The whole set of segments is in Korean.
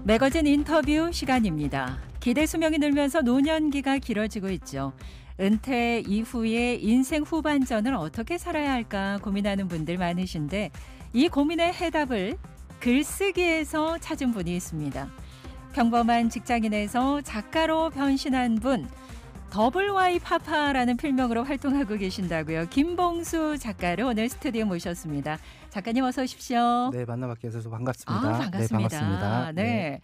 매거진 인터뷰 시간입니다. 기대 수명이 늘면서 노년기가 길어지고 있죠. 은퇴 이후의 인생 후반전을 어떻게 살아야 할까 고민하는 분들 많으신데 이 고민의 해답을 글쓰기에서 찾은 분이 있습니다. 평범한 직장인에서 작가로 변신한 분, 더블Y 파파라는 필명으로 활동하고 계신다고요. 김봉수 작가를 오늘 스튜디오에 모셨습니다. 작가님 어서 오십시오. 네, 만나뵙게 해서 반갑습니다. 반갑습니다. 네, 반갑습니다. 네.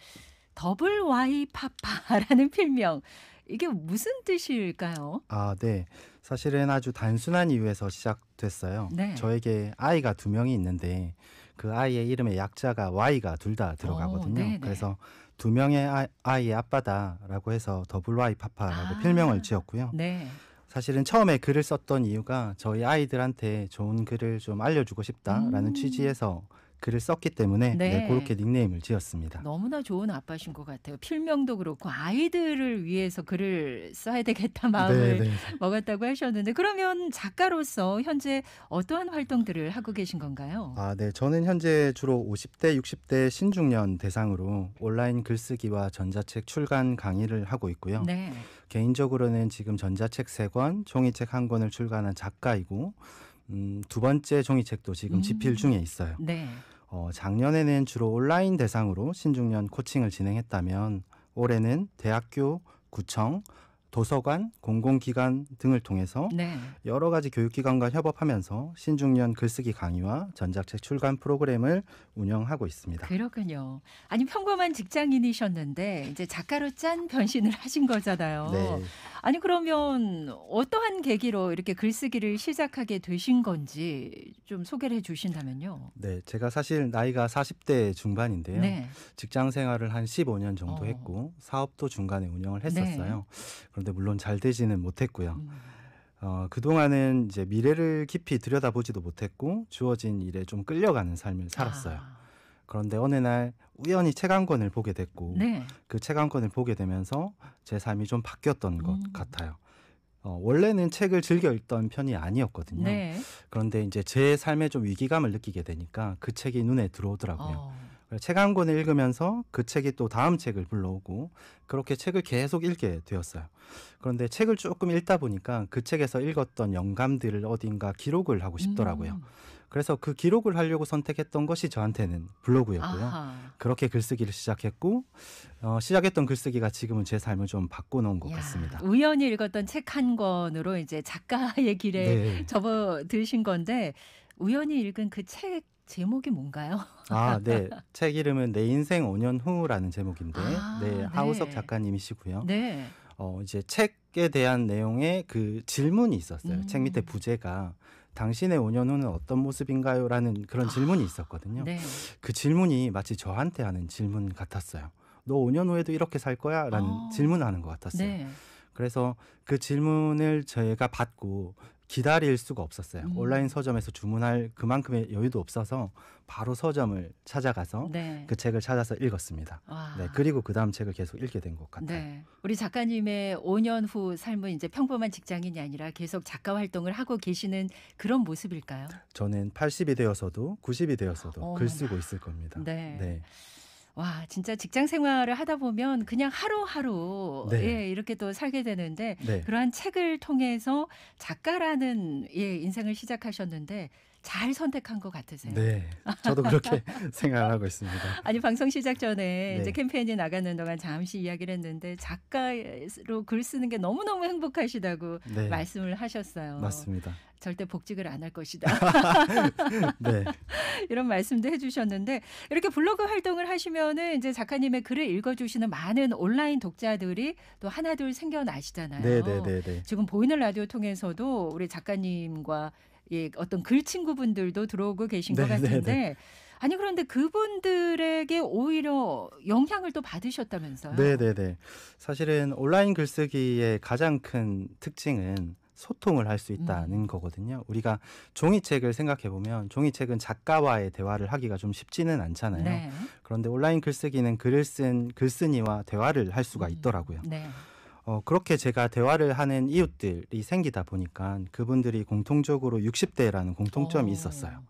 더블Y 파파라는 필명. 이게 무슨 뜻일까요? 네. 사실은 아주 단순한 이유에서 시작됐어요. 네. 저에게 아이가 2명이 있는데 그 아이의 이름에 약자가 Y가 둘 다 들어가거든요. 네네. 그래서 2명의 아이의 아빠다라고 해서 더블Y 파파라고 필명을 지었고요. 네. 사실은 처음에 글을 썼던 이유가 저희 아이들한테 좋은 글을 좀 알려주고 싶다라는 취지에서 글을 썼기 때문에 네. 그렇게 닉네임을 지었습니다. 너무나 좋은 아빠신 것 같아요. 필명도 그렇고 아이들을 위해서 글을 써야 되겠다 마음을 네. 먹었다고 하셨는데 그러면 작가로서 현재 어떠한 활동들을 하고 계신 건가요? 네. 저는 현재 주로 50대, 60대 신중년 대상으로 온라인 글쓰기와 전자책 출간 강의를 하고 있고요. 네. 개인적으로는 지금 전자책 3권, 종이책 1권을 출간한 작가이고 2번째 종이책도 지금 집필 중에 있어요. 네. 작년에는 주로 온라인 대상으로 신중년 코칭을 진행했다면 올해는 대학교, 구청, 도서관, 공공기관 등을 통해서 네. 여러 가지 교육기관과 협업하면서 신중년 글쓰기 강의와 전자책 출간 프로그램을 운영하고 있습니다. 그렇군요. 아니 평범한 직장인이셨는데 이제 작가로 짠 변신을 하신 거잖아요. 네. 아니 그러면 어떠한 계기로 이렇게 글쓰기를 시작하게 되신 건지 좀 소개를 해주신다면요. 네, 제가 사실 나이가 40대 중반인데요. 네. 직장 생활을 한 15년 정도 어. 했고 사업도 중간에 운영을 했었어요. 그런데 물론 잘 되지는 못했고요. 그동안은 이제 미래를 깊이 들여다보지도 못했고 주어진 일에 좀 끌려가는 삶을 살았어요. 그런데 어느 날 우연히 책 한 권을 보게 됐고 네. 그 책 한 권을 보게 되면서 제 삶이 좀 바뀌었던 것 같아요. 원래는 책을 즐겨 읽던 편이 아니었거든요. 네. 그런데 이제 제 삶에 좀 위기감을 느끼게 되니까 그 책이 눈에 들어오더라고요. 책 한 권을 읽으면서 그 책이 또 다음 책을 불러오고 그렇게 책을 계속 읽게 되었어요. 그런데 책을 조금 읽다 보니까 그 책에서 읽었던 영감들을 어딘가 기록을 하고 싶더라고요. 그래서 그 기록을 하려고 선택했던 것이 저한테는 블로그였고요. 아하. 그렇게 글쓰기를 시작했고 시작했던 글쓰기가 지금은 제 삶을 좀 바꿔놓은 것 야, 같습니다. 우연히 읽었던 책 한 권으로 이제 작가의 길에 네. 접어드신 건데 우연히 읽은 그 책 제목이 뭔가요? 네. 책 이름은 내 인생 5년 후라는 제목인데 네. 하우석 작가님이시고요. 네. 이제 책에 대한 내용의 그 질문이 있었어요. 책 밑에 부제가 당신의 5년 후는 어떤 모습인가요? 라는 그런 질문이 있었거든요. 네. 그 질문이 마치 저한테 하는 질문 같았어요. 너 5년 후에도 이렇게 살 거야? 라는 질문하는 것 같았어요. 네. 그래서 그 질문을 저희가 받고 기다릴 수가 없었어요. 온라인 서점에서 주문할 그만큼의 여유도 없어서 바로 서점을 찾아가서 네. 그 책을 찾아서 읽었습니다. 와. 네, 그리고 그 다음 책을 계속 읽게 된 것 같아요. 네. 우리 작가님의 5년 후 삶은 이제 평범한 직장인이 아니라 계속 작가 활동을 하고 계시는 그런 모습일까요? 저는 80이 되어서도 90이 되어서도 어머나. 글 쓰고 있을 겁니다. 네. 와, 진짜 직장 생활을 하다 보면 그냥 하루하루 네. 이렇게 또 살게 되는데 네. 그러한 책을 통해서 작가라는 인생을 시작하셨는데 잘 선택한 것 같으세요. 네. 저도 그렇게 생각하고 있습니다. 아니 방송 시작 전에 네. 이제 캠페인이 나가는 동안 잠시 이야기를 했는데 작가로 글 쓰는 게 너무너무 행복하시다고 네. 말씀을 하셨어요. 맞습니다. 절대 복직을 안 할 것이다. 네. 이런 말씀도 해주셨는데 이렇게 블로그 활동을 하시면은 이제 작가님의 글을 읽어주시는 많은 온라인 독자들이 또 하나둘 생겨나시잖아요. 네. 지금 보이는 라디오 통해서도 우리 작가님과 어떤 글 친구분들도 들어오고 계신 것 같은데 아니 그런데 그분들에게 오히려 영향을 또 받으셨다면서요? 네. 사실은 온라인 글쓰기의 가장 큰 특징은 소통을 할 수 있다는 거거든요. 우리가 종이책을 생각해 보면 종이책은 작가와의 대화를 하기가 좀 쉽지는 않잖아요. 네. 그런데 온라인 글쓰기는 글을 쓴 글쓴이와 대화를 할 수가 있더라고요. 네. 그렇게 제가 대화를 하는 이웃들이 생기다 보니까 그분들이 공통적으로 60대라는 공통점이 있었어요.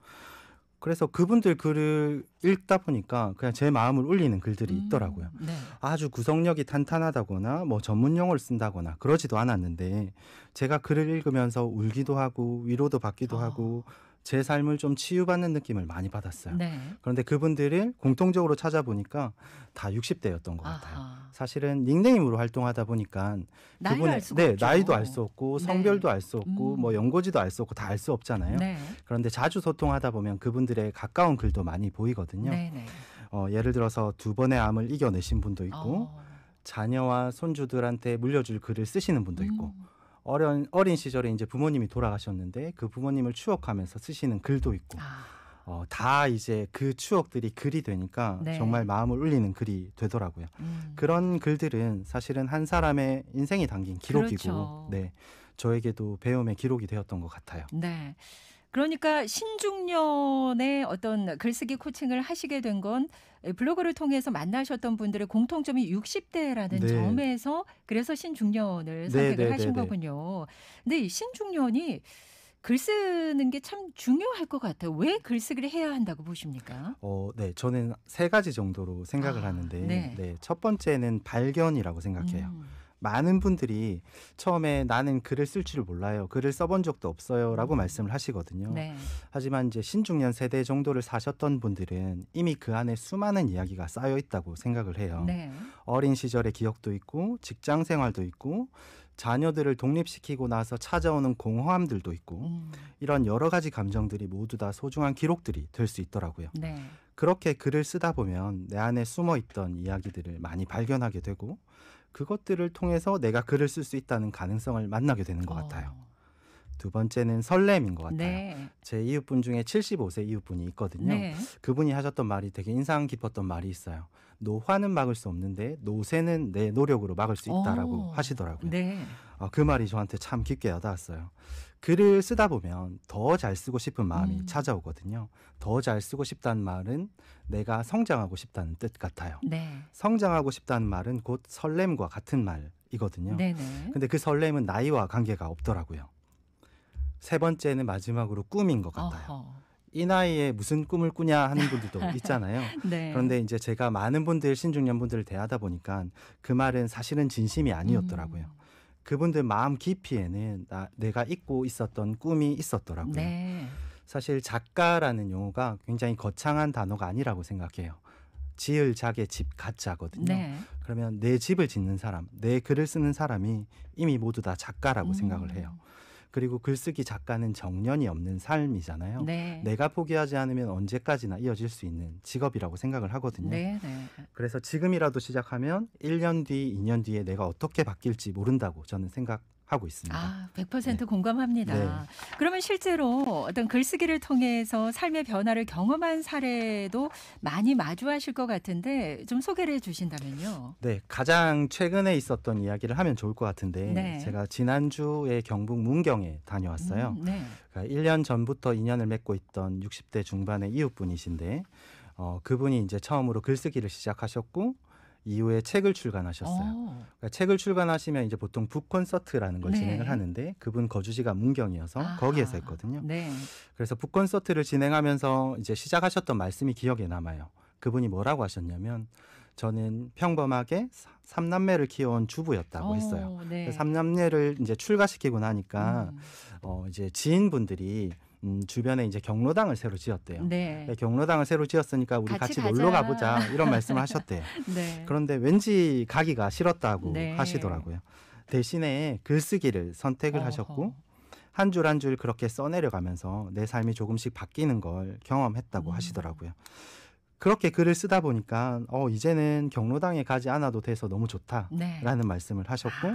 그래서 그분들 글을 읽다 보니까 그냥 제 마음을 울리는 글들이 있더라고요. 네. 아주 구성력이 탄탄하다거나 뭐 전문 용어를 쓴다거나 그러지도 않았는데 제가 글을 읽으면서 울기도 하고 위로도 받기도 하고 제 삶을 좀 치유받는 느낌을 많이 받았어요. 네. 그런데 그분들을 공통적으로 찾아보니까 다 60대였던 것 같아요. 아하. 사실은 닉네임으로 활동하다 보니까 나이를 알 수가 네, 없죠. 나이도 알 수 없고 네. 성별도 알 수 없고 뭐 연고지도 알 수 없고 다 알 수 없잖아요. 네. 그런데 자주 소통하다 보면 그분들의 가까운 글도 많이 보이거든요. 네, 네. 예를 들어서 2번의 암을 이겨내신 분도 있고 어. 자녀와 손주들한테 물려줄 글을 쓰시는 분도 있고 어린 시절에 이제 부모님이 돌아가셨는데 그 부모님을 추억하면서 쓰시는 글도 있고 다 이제 그 추억들이 글이 되니까 네. 정말 마음을 울리는 글이 되더라고요. 그런 글들은 사실은 한 사람의 인생이 담긴 기록이고 그렇죠. 네, 저에게도 배움의 기록이 되었던 것 같아요. 네. 그러니까 신중년의 어떤 글쓰기 코칭을 하시게 된 건 블로그를 통해서 만나셨던 분들의 공통점이 60대라는 네. 점에서 그래서 신중년을 네, 선택을 네, 하신 네, 네. 거군요. 근데 이 신중년이 글 쓰는 게 참 중요할 것 같아요. 왜 글쓰기를 해야 한다고 보십니까? 네, 저는 3가지 정도로 생각을 하는데 네. 네, 첫 번째는 발견이라고 생각해요. 음. 많은 분들이 처음에 나는 글을 쓸 줄 몰라요. 글을 써본 적도 없어요. 라고 말씀을 하시거든요. 네. 하지만 이제 신중년 세대 정도를 사셨던 분들은 이미 그 안에 수많은 이야기가 쌓여 있다고 생각을 해요. 네. 어린 시절의 기억도 있고 직장 생활도 있고 자녀들을 독립시키고 나서 찾아오는 공허함들도 있고 이런 여러 가지 감정들이 모두 다 소중한 기록들이 될 수 있더라고요. 네. 그렇게 글을 쓰다 보면 내 안에 숨어 있던 이야기들을 많이 발견하게 되고 그것들을 통해서 내가 글을 쓸 수 있다는 가능성을 만나게 되는 것 같아요. 2번째는 설렘인 것 같아요. 네. 제 이웃분 중에 75세 이웃분이 있거든요. 네. 그분이 하셨던 말이 되게 인상 깊었던 말이 있어요. 노화는 막을 수 없는데 노쇠는 내 노력으로 막을 수 있다라고 하시더라고요. 네. 그 말이 저한테 참 깊게 와닿았어요. 글을 쓰다 보면 더 잘 쓰고 싶은 마음이 찾아오거든요. 더 잘 쓰고 싶다는 말은 내가 성장하고 싶다는 뜻 같아요. 네. 성장하고 싶다는 말은 곧 설렘과 같은 말이거든요. 네네. 근데 그 설렘은 나이와 관계가 없더라고요. 3번째는 마지막으로 꿈인 것 같아요. 어허. 이 나이에 무슨 꿈을 꾸냐 하는 분들도 있잖아요. 네. 그런데 이제 제가 많은 분들 신중년 분들을 대하다 보니까 그 말은 사실은 진심이 아니었더라고요. 그분들 마음 깊이에는 내가 잊고 있었던 꿈이 있었더라고요. 네. 사실 작가라는 용어가 굉장히 거창한 단어가 아니라고 생각해요. 지을 작의 집 가짜거든요. 네. 그러면 내 집을 짓는 사람, 내 글을 쓰는 사람이 이미 모두 다 작가라고 생각을 해요. 그리고 글쓰기 작가는 정년이 없는 삶이잖아요. 네. 내가 포기하지 않으면 언제까지나 이어질 수 있는 직업이라고 생각을 하거든요. 네. 네. 그래서 지금이라도 시작하면 1년 뒤, 2년 뒤에 내가 어떻게 바뀔지 모른다고 저는 생각하고 있습니다. 100% 공감합니다. 네. 그러면 실제로 어떤 글쓰기를 통해서 삶의 변화를 경험한 사례도 많이 마주하실 것 같은데 좀 소개를 해 주신다면요. 네, 가장 최근에 있었던 이야기를 하면 좋을 것 같은데 네. 제가 지난주에 경북 문경에 다녀왔어요. 네. 그러니까 1년 전부터 인연을 맺고 있던 60대 중반의 이웃분이신데 그분이 이제 처음으로 글쓰기를 시작하셨고 이후에 책을 출간하셨어요. 그러니까 책을 출간하시면 이제 보통 북콘서트라는 걸 네. 진행을 하는데 그분 거주지가 문경이어서 아하. 거기에서 했거든요. 네. 그래서 북콘서트를 진행하면서 이제 시작하셨던 말씀이 기억에 남아요. 그분이 뭐라고 하셨냐면 저는 평범하게 3남매를 키워온 주부였다고 했어요. 네. 3남매를 이제 출가시키고 나니까 이제 지인분들이 주변에 이제 경로당을 새로 지었대요. 네. 경로당을 새로 지었으니까 우리 같이 같이 가자. 놀러 가보자 이런 말씀을 하셨대요. 네. 그런데 왠지 가기가 싫었다고 네. 하시더라고요. 대신에 글쓰기를 선택을 하셨고 한 줄 한 줄 그렇게 써내려가면서 내 삶이 조금씩 바뀌는 걸 경험했다고 하시더라고요. 그렇게 글을 쓰다 보니까 이제는 경로당에 가지 않아도 돼서 너무 좋다라는 네. 말씀을 하셨고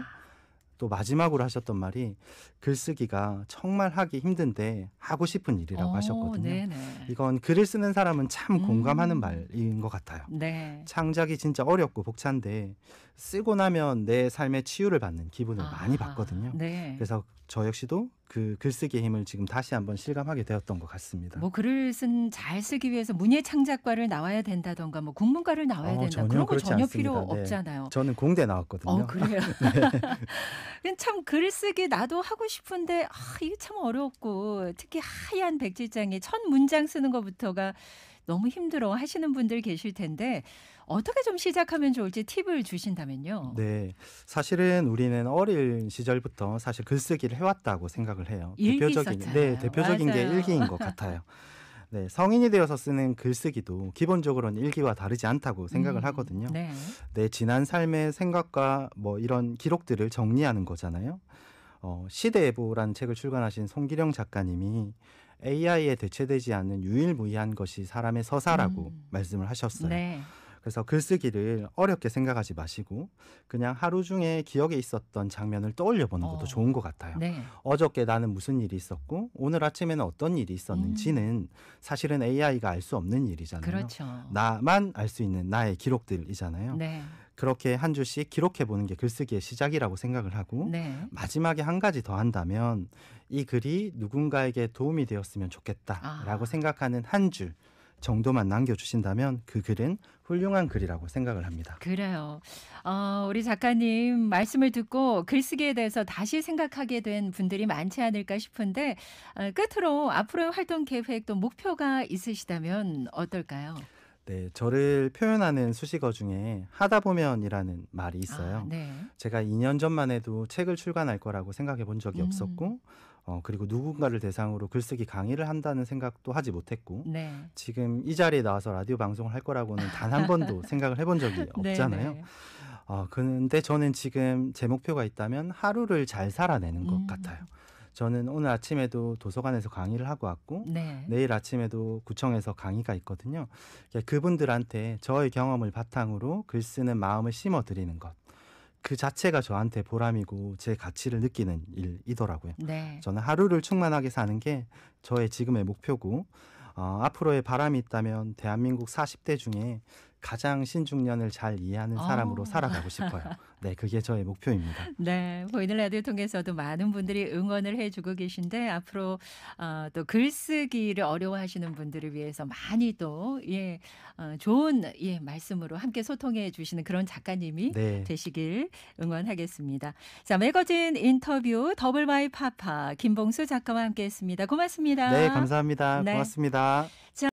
또 마지막으로 하셨던 말이 글쓰기가 정말 하기 힘든데 하고 싶은 일이라고 하셨거든요. 네네. 이건 글을 쓰는 사람은 참 공감하는 말인 것 같아요. 네. 창작이 진짜 어렵고 벅찬데 쓰고 나면 내 삶의 치유를 받는 기분을 많이 아하. 받거든요. 네. 그래서 저 역시도 그 글쓰기의 힘을 지금 다시 한번 실감하게 되었던 것 같습니다. 뭐 글을 잘 쓰기 위해서 문예창작과를 나와야 된다던가 뭐 국문과를 나와야 된다 전혀 그런 거 그렇지 전혀 않습니다. 필요 네. 없잖아요. 저는 공대 나왔거든요. 그래요. 참 글쓰기 나도 하고 싶은데 이게 참 어렵고 특히 하얀 백지장에 첫 문장 쓰는 것부터가 너무 힘들어 하시는 분들 계실 텐데 어떻게 좀 시작하면 좋을지 팁을 주신다면요. 네, 사실은 우리는 어린 시절부터 사실 글쓰기를 해왔다고 생각을 해요. 일기 대표적인 썼잖아요. 대표적인 게 맞아요. 일기인 것 같아요. 네, 성인이 되어서 쓰는 글쓰기도 기본적으로는 일기와 다르지 않다고 생각을 하거든요. 네. 내 지난 삶의 생각과 뭐 이런 기록들을 정리하는 거잖아요. 시대예보라는 책을 출간하신 송기령 작가님이 AI에 대체되지 않는 유일무이한 것이 사람의 서사라고 말씀을 하셨어요. 네. 그래서 글쓰기를 어렵게 생각하지 마시고 그냥 하루 중에 기억에 있었던 장면을 떠올려 보는 것도 좋은 것 같아요. 네. 어저께 나는 무슨 일이 있었고 오늘 아침에는 어떤 일이 있었는지는 사실은 AI가 알 수 없는 일이잖아요. 그렇죠. 나만 알 수 있는 나의 기록들이잖아요. 네. 그렇게 한 줄씩 기록해 보는 게 글쓰기의 시작이라고 생각을 하고 네. 마지막에 한 가지 더 한다면 이 글이 누군가에게 도움이 되었으면 좋겠다라고 생각하는 한 줄 정도만 남겨주신다면 그 글은 훌륭한 글이라고 생각을 합니다. 그래요. 우리 작가님 말씀을 듣고 글쓰기에 대해서 다시 생각하게 된 분들이 많지 않을까 싶은데 끝으로 앞으로의 활동 계획 또 목표가 있으시다면 어떨까요? 네, 저를 표현하는 수식어 중에 하다 보면이라는 말이 있어요. 네. 제가 2년 전만 해도 책을 출간할 거라고 생각해 본 적이 없었고 그리고 누군가를 대상으로 글쓰기 강의를 한다는 생각도 하지 못했고 네. 지금 이 자리에 나와서 라디오 방송을 할 거라고는 단 한 번도 생각을 해본 적이 없잖아요. 네네. 근데 저는 지금 제 목표가 있다면 하루를 잘 살아내는 것 같아요. 저는 오늘 아침에도 도서관에서 강의를 하고 왔고 네. 내일 아침에도 구청에서 강의가 있거든요. 그분들한테 저의 경험을 바탕으로 글 쓰는 마음을 심어드리는 것. 그 자체가 저한테 보람이고 제 가치를 느끼는 일이더라고요. 네. 저는 하루를 충만하게 사는 게 저의 지금의 목표고 앞으로의 바람이 있다면 대한민국 40대 중에 가장 신중년을 잘 이해하는 사람으로 살아가고 싶어요. 네, 그게 저의 목표입니다. 네, 보이는 라디오 통해서도 많은 분들이 응원을 해주고 계신데 앞으로 또 글쓰기를 어려워하시는 분들을 위해서 많이 또 좋은 말씀으로 함께 소통해 주시는 그런 작가님이 네. 되시길 응원하겠습니다. 자, 매거진 인터뷰 더블바이 파파 김봉수 작가와 함께했습니다. 고맙습니다. 네, 감사합니다. 네. 고맙습니다. 자.